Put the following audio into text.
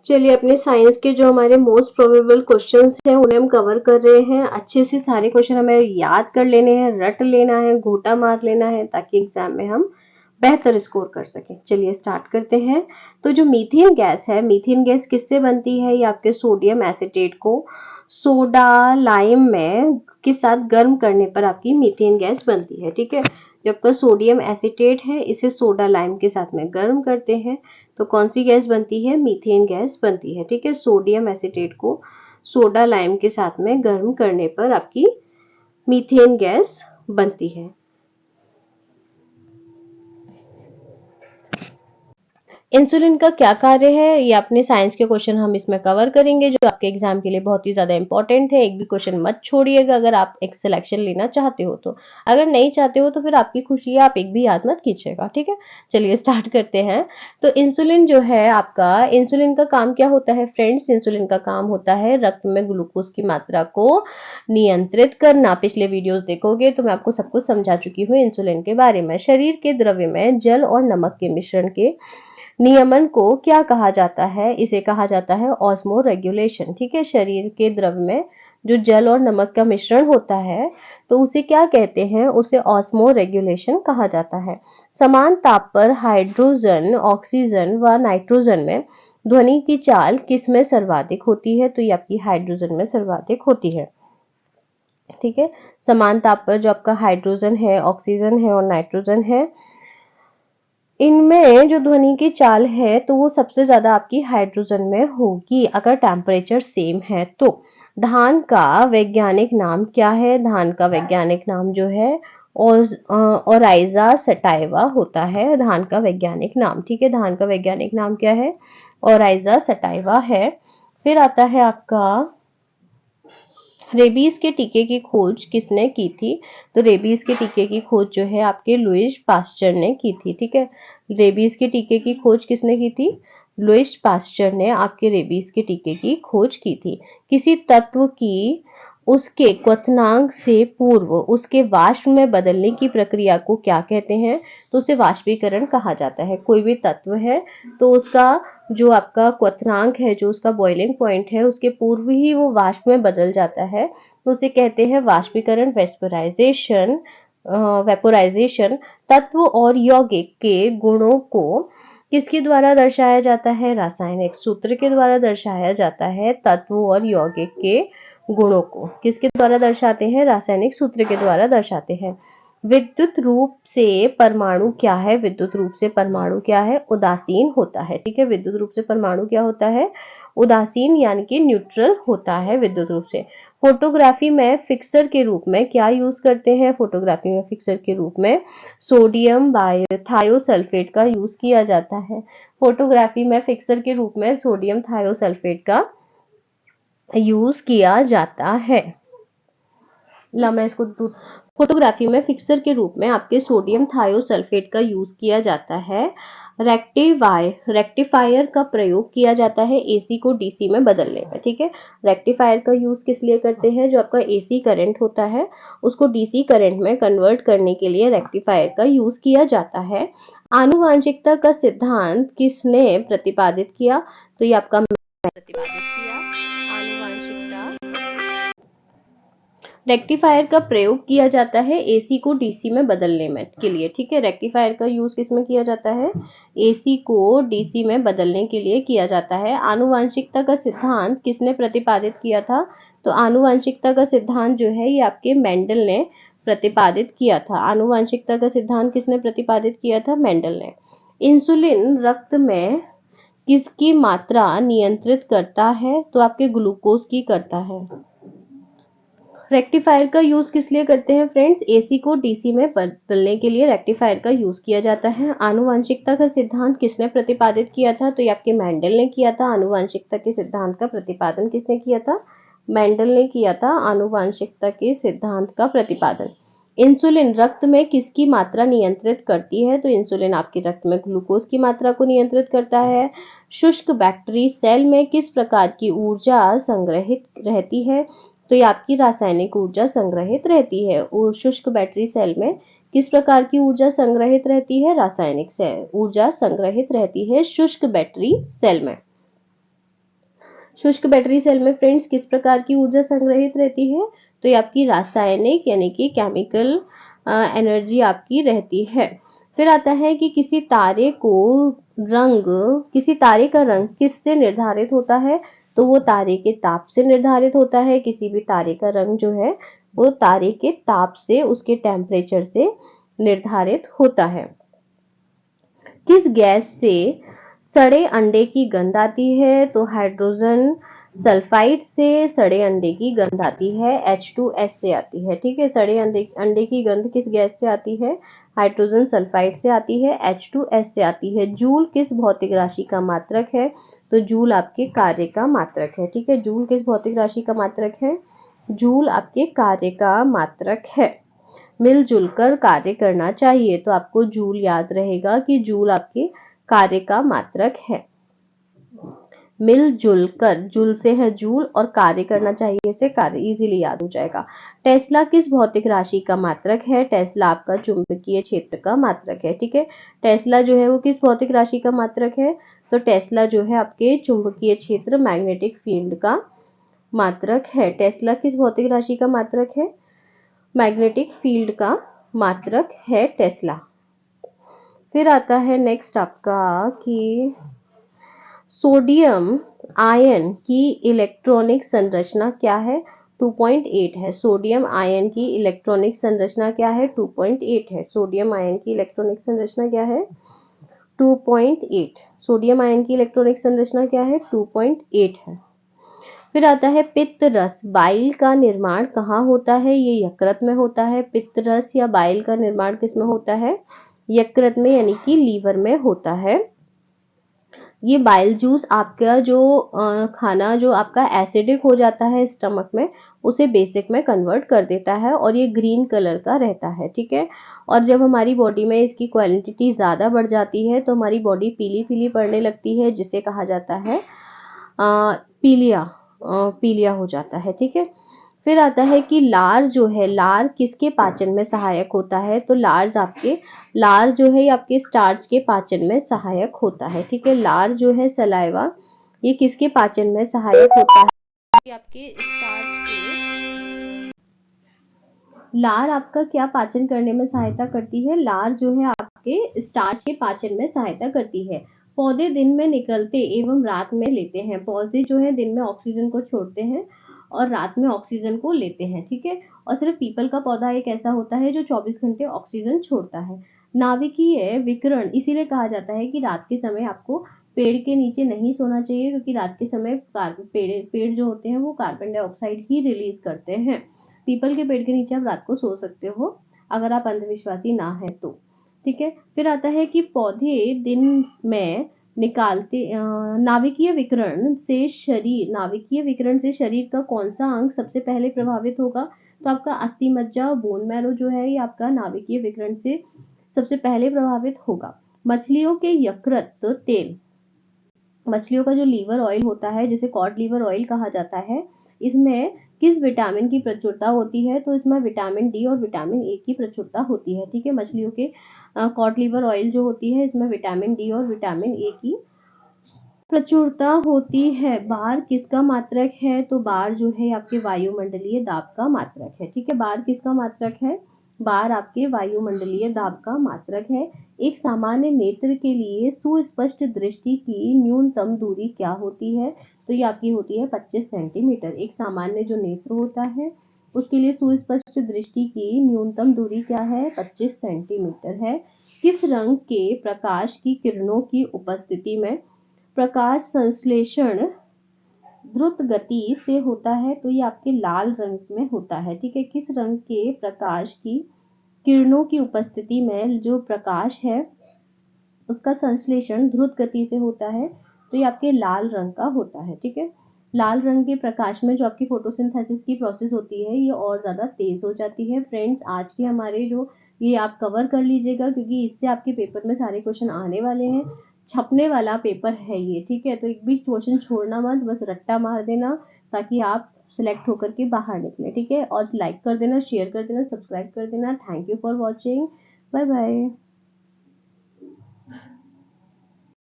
चलिए अपने साइंस के जो हमारे मोस्ट प्रोबेबल क्वेश्चंस हैं उन्हें हम कवर कर रहे हैं। अच्छे से सारे क्वेश्चन हमें याद कर लेने हैं, रट लेना है, घोटा मार लेना है, ताकि एग्जाम में हम बेहतर स्कोर कर सकें। चलिए स्टार्ट करते हैं। तो जो मीथेन गैस है, मीथेन गैस किससे बनती है? ये आपके सोडियम एसीटेट को सोडा लाइम में के साथ गर्म करने पर आपकी मीथेन गैस बनती है। ठीक है, जो आपका सोडियम एसीटेट है इसे सोडा लाइम के साथ में गर्म करते हैं तो कौन सी गैस बनती है? मीथेन गैस बनती है। ठीक है, सोडियम एसीटेट को सोडा लाइम के साथ में गर्म करने पर आपकी मीथेन गैस बनती है। इंसुलिन का क्या कार्य है, ये अपने साइंस के क्वेश्चन हम इसमें कवर करेंगे जो आपके एग्जाम के लिए बहुत ही ज्यादा इंपॉर्टेंट है। एक भी क्वेश्चन मत छोड़िएगा अगर आप एक सिलेक्शन लेना चाहते हो तो। अगर नहीं चाहते हो तो फिर आपकी खुशी है, आप एक भी याद मत कीजिएगा। ठीक है, चलिए स्टार्ट करते हैं। तो इंसुलिन जो है आपका, इंसुलिन का काम क्या होता है फ्रेंड्स? इंसुलिन का काम होता है रक्त में ग्लूकोज की मात्रा को नियंत्रित करना। पिछले वीडियोस देखोगे तो मैं आपको सब कुछ समझा चुकी हूँ इंसुलिन के बारे में। शरीर के द्रव्य में जल और नमक के मिश्रण के नियमन को क्या कहा जाता है? इसे कहा जाता है ऑस्मो रेगुलेशन। ठीक है, शरीर के द्रव्य में जो जल और नमक का मिश्रण होता है तो उसे क्या कहते हैं? उसे ऑस्मो रेगुलेशन कहा जाता है। समान ताप पर हाइड्रोजन, ऑक्सीजन व नाइट्रोजन में ध्वनि की चाल किस में सर्वाधिक होती है? तो ये आपकी हाइड्रोजन में सर्वाधिक होती है। ठीक है, समान ताप पर जो आपका हाइड्रोजन है, ऑक्सीजन है और नाइट्रोजन है, इनमें जो ध्वनि की चाल है तो वो सबसे ज्यादा आपकी हाइड्रोजन में होगी अगर टेम्परेचर सेम है तो। धान का वैज्ञानिक नाम क्या है? धान का वैज्ञानिक नाम जो है ओराइजा सटाइवा होता है, धान का वैज्ञानिक नाम। ठीक है, धान का वैज्ञानिक नाम क्या है? ओराइजा सटाइवा है। फिर आता है आपका रेबीज के टीके की खोज किसने की थी? तो रेबीज के टीके की खोज जो है आपके लुईस पास्चर ने की थी। ठीक है, रेबीज के टीके की खोज किसने की थी? लुईस पास्चर ने आपके रेबीज के टीके की खोज की थी। किसी तत्व की उसके क्वथनांक से पूर्व उसके वाष्प में बदलने की प्रक्रिया को क्या कहते हैं? तो उसे वाष्पीकरण कहा जाता है। कोई भी तत्व है तो उसका जो आपका क्वथनांक है, जो उसका बॉइलिंग पॉइंट है, उसके पूर्व ही वो वाष्प में बदल जाता है तो उसे कहते हैं वाष्पीकरण, वेस्पराइजेशन। वेपोराइजेशन। तत्व और यौगिक के गुणों को किसके द्वारा दर्शाया जाता है? रासायनिक सूत्र के द्वारा दर्शाया जाता है। तत्व और यौगिक के गुणों को किसके द्वारा दर्शाते हैं? रासायनिक सूत्र के द्वारा दर्शाते हैं। विद्युत रूप से परमाणु क्या है? विद्युत रूप से परमाणु क्या है? उदासीन होता है। ठीक है, विद्युत रूप से परमाणु क्या होता है? उदासीन यानी कि न्यूट्रल होता है विद्युत रूप से। फोटोग्राफी में फिक्सर के रूप में क्या यूज करते हैं? फोटोग्राफी में फिक्सर के रूप में सोडियम थायोसल्फेट का यूज किया जाता है। फोटोग्राफी में फिक्सर के रूप में सोडियम थायोसल्फेट का यूज किया जाता है। ला मैं इसको फोटोग्राफी में फिक्सर के रूप में आपके सोडियम थायोसल्फेट का यूज किया जाता है। रेक्टिफायर का प्रयोग किया जाता है एसी को डीसी में बदलने में। ठीक है, रेक्टिफायर का यूज किस लिए करते हैं? जो आपका एसी करंट होता है उसको डीसी करंट में कन्वर्ट करने के लिए रेक्टिफायर का यूज किया जाता है। आनुवांशिकता का सिद्धांत किसने प्रतिपादित किया? तो ये आपका प्रतिपादित किया। आनुवांशिकता रेक्टिफायर का प्रयोग किया जाता है एसी को डीसी में बदलने में के लिए। ठीक है, रेक्टिफायर का यूज किसमें किया जाता है? एसी को डीसी में बदलने के लिए किया जाता है। आनुवांशिकता का सिद्धांत किसने प्रतिपादित किया था? तो आनुवांशिकता का सिद्धांत जो है ये आपके मेंडल ने प्रतिपादित किया था। आनुवांशिकता का सिद्धांत किसने प्रतिपादित किया था? मेंडल ने। इंसुलिन रक्त में किसकी मात्रा नियंत्रित करता है? तो आपके ग्लूकोज की करता है। रेक्टिफायर का यूज किस लिए करते हैं फ्रेंड्स? एसी को डीसी में बदलने के लिए रेक्टिफायर का यूज किया जाता है। आनुवांशिकता का सिद्धांत किसने प्रतिपादित किया था? तो ये आपके मेंडल ने किया था। आनुवांशिकता के सिद्धांत का प्रतिपादन किसने किया था? मेंडल ने किया था आनुवांशिकता के सिद्धांत का प्रतिपादन। इंसुलिन रक्त में किसकी मात्रा नियंत्रित करती है? तो इंसुलिन आपके रक्त में ग्लूकोज की मात्रा को नियंत्रित करता है। शुष्क बैक्टीरिया सेल में किस प्रकार की ऊर्जा संग्रहित रहती है? तो ये आपकी रासायनिक ऊर्जा संग्रहित रहती है। और शुष्क बैटरी सेल में किस प्रकार की ऊर्जा संग्रहित रहती है? रासायनिक ऊर्जा संग्रहित रहती है शुष्क बैटरी सेल में। शुष्क बैटरी सेल में फ्रेंड्स किस प्रकार की ऊर्जा संग्रहित रहती है? तो ये आपकी रासायनिक यानी कि केमिकल एनर्जी आपकी रहती है। फिर आता है कि किसी तारे का रंग किससे निर्धारित होता है? तो वो तारे के ताप से निर्धारित होता है। किसी भी तारे का रंग जो है वो तारे के ताप से, उसके टेम्परेचर से निर्धारित होता है। किस गैस से सड़े अंडे की गंध आती है? तो हाइड्रोजन सल्फाइड से सड़े अंडे की गंध आती है, H2S से आती है। ठीक है, सड़े अंडे की गंध किस गैस से आती है? हाइड्रोजन सल्फाइड से आती है, H2S से आती है। जूल किस भौतिक राशि का मात्रक है? तो जूल आपके कार्य का मात्रक है। ठीक है, जूल किस भौतिक राशि का मात्रक है? जूल आपके कार्य का मात्रक है। मिलजुल कर कार्य करना चाहिए, तो आपको जूल याद रहेगा कि जूल आपके कार्य का मात्रक है। मिलजुल कर, जूल से है जूल और कार्य करना चाहिए से कार्य, इजीली याद हो जाएगा। टेस्ला किस भौतिक राशि का मात्रक है? टेस्ला आपका चुंबकीय क्षेत्र का मात्रक है। ठीक है, टेस्ला जो है वो किस भौतिक राशि का मात्रक है? तो टेस्ला जो है आपके चुंबकीय क्षेत्र, मैग्नेटिक फील्ड का मात्रक है। टेस्ला किस भौतिक राशि का मात्रक है? मैग्नेटिक फील्ड का मात्रक है टेस्ला। फिर आता है नेक्स्ट आपका कि सोडियम आयन की इलेक्ट्रॉनिक संरचना क्या है? 2.8 है। सोडियम आयन की इलेक्ट्रॉनिक संरचना क्या है? 2.8 है। सोडियम आयन की इलेक्ट्रॉनिक संरचना क्या है? 2.8। सोडियम आयन की इलेक्ट्रॉनिक संरचना क्या है? 2.8 है। फिर आता है पित्त रस, बाइल का निर्माण कहाँ होता है? ये यकृत में होता है। पित्त रस या बाइल का निर्माण किसमें होता है? यकृत में, यानी कि लीवर में होता है। ये बाइल जूस आपका जो खाना जो आपका एसिडिक हो जाता है स्टमक में, उसे बेसिक में कन्वर्ट कर देता है और ये ग्रीन कलर का रहता है। ठीक है, और जब हमारी बॉडी में इसकी क्वांटिटी ज़्यादा बढ़ जाती है तो हमारी बॉडी पीली पीली पड़ने लगती है, जिसे कहा जाता है पीलिया, पीलिया हो जाता है। ठीक है, फिर आता है कि लार जो है, लार किसके पाचन में सहायक होता है? तो लार जो है ये आपके स्टार्च के पाचन में सहायक होता है। ठीक है, लार जो है सलाइवा, ये किसके पाचन में सहायक होता है? ये आपके स्टार्च के, लार आपका क्या पाचन करने में सहायता करती है? लार जो है आपके स्टार्च के पाचन में सहायता करती है। पौधे दिन में निकलते एवं रात में लेते हैं। पौधे जो है दिन में ऑक्सीजन को छोड़ते हैं और रात में ऑक्सीजन को लेते हैं। ठीक है, और सिर्फ पीपल का पौधा एक ऐसा होता है जो 24 घंटे ऑक्सीजन छोड़ता है। नाभिकीय विकिरण इसीलिए कहा जाता है कि रात के समय आपको पेड़ के नीचे नहीं सोना चाहिए, क्योंकि रात के समय पेड़ जो होते हैं वो कार्बन डाइऑक्साइड ही रिलीज करते हैं। पीपल के पेड़ के नीचे आप रात को सो सकते हो, अगर आप अंधविश्वासी ना है तो। ठीक है, फिर आता है कि पौधे दिन में निकालते नाभिकीय विकिरण से शरीर का कौन सा अंग सबसे पहले प्रभावित होगा? तो आपका अस्थि मज्जा, बोन मैरो जो है ये आपका नाभिकीय विकिरण से सबसे पहले प्रभावित होगा। मछलियों के यकृत तेल, मछलियों का जो लीवर ऑयल होता है जिसे कॉड लीवर ऑयल कहा जाता है, इसमें किस विटामिन की प्रचुरता होती है? तो इसमें विटामिन डी और विटामिन ए की प्रचुरता होती है। ठीक है, मछलियों के कॉड लीवर ऑयल जो होती है इसमें विटामिन डी और विटामिन ए की प्रचुरता होती है। बार किसका मात्रक है? तो बार जो है आपके वायुमंडलीय दाब का मात्रक है। ठीक है, बार किसका मात्रक है? बार आपके वायुमंडलीय दाब का मात्रक है। एक सामान्य नेत्र के लिए सुस्पष्ट दृष्टि की न्यूनतम दूरी क्या होती है? तो ये आपकी होती है 25 सेंटीमीटर। एक सामान्य जो नेत्र होता है उसके लिए सुस्पष्ट दृष्टि की न्यूनतम दूरी क्या है? 25 सेंटीमीटर है। किस रंग के प्रकाश की किरणों की उपस्थिति में प्रकाश संश्लेषण द्रुत गति से होता है? तो ये आपके लाल रंग में होता है। ठीक है, किस रंग के प्रकाश की किरणों की उपस्थिति में जो प्रकाश है उसका संश्लेषण द्रुत गति से होता है? तो ये आपके लाल रंग का होता है। ठीक है, लाल रंग के प्रकाश में जो आपकी फोटोसिंथेसिस की प्रोसेस होती है ये और ज़्यादा तेज हो जाती है। फ्रेंड्स, आज के हमारे जो ये आप कवर कर लीजिएगा, क्योंकि इससे आपके पेपर में सारे क्वेश्चन आने वाले हैं, छपने वाला पेपर है ये। ठीक है, तो एक भी क्वेश्चन छोड़ना मत, बस रट्टा मार देना ताकि आप सिलेक्ट होकर के बाहर निकले। ठीक है, और लाइक कर देना, शेयर कर देना, सब्सक्राइब कर देना। Thank you for watching, bye bye.